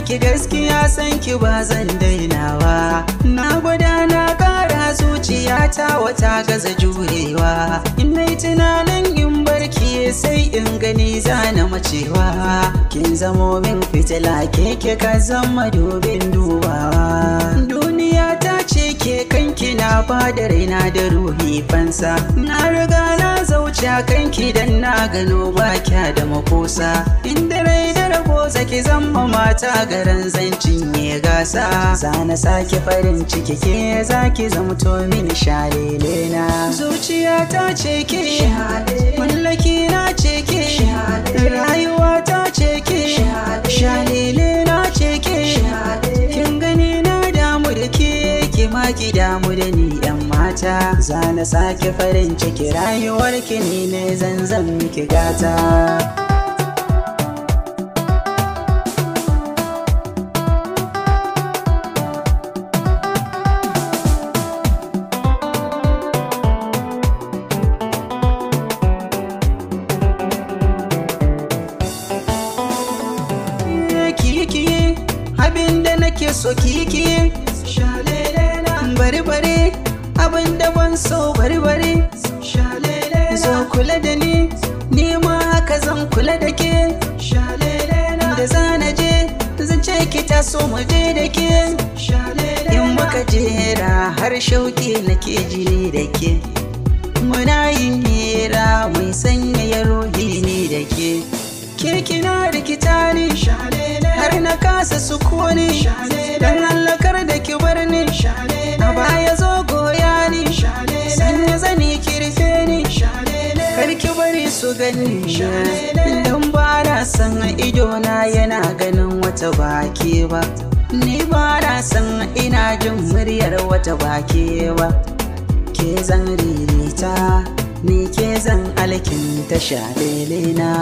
ki gaskiya san ki ba zan dainawa. Na gwada na kara zuciyata wata gaza jurewa. In nayi tunanin in barki sai in gani zana macewa. Kin zamo min fitila ke ka zama dubin dubawa. Duniya ta ce ke kanki na bada raina da ruhi fansa. Na riga na zauce kanki dan na gano ba kya da makosa. Inda rai da rabo zaki zama mata garan zancin ya gasa. Zana sake farin ciki ke zaki zamto mini shalele na. Zuciya ta ce ke mallaki na ce ke rayuwa ta ce ke shalele na ce ke. Kin gani na damu da ke ma ki damu da ni yan mata. Zana sake farin ciki rayuwar ki ne zan miki gata. Abinda nake so kiki shalele na. Bari abinda ban so bari shalele na. Zo kula da ni ma haka zan kula da ke shalele na. Da zana je zan ce ki taso mu je da ke shalele na. In muka jera har shauki nake jini da ke. Muna yin hira mai sanyaya ruhi ni da ke. Kina rikita ni har na kasa sukuni. Dan hallakar da ki bar ni a baya zo goya ni. Sanya zani kirfe ni kar ki bari su gani. Dan ba na san idona yana ganin wata baki ba. Ni ba na san ina jin muryar wata baki ba. Ke zan ririta ni ke zan alkinta shalele na.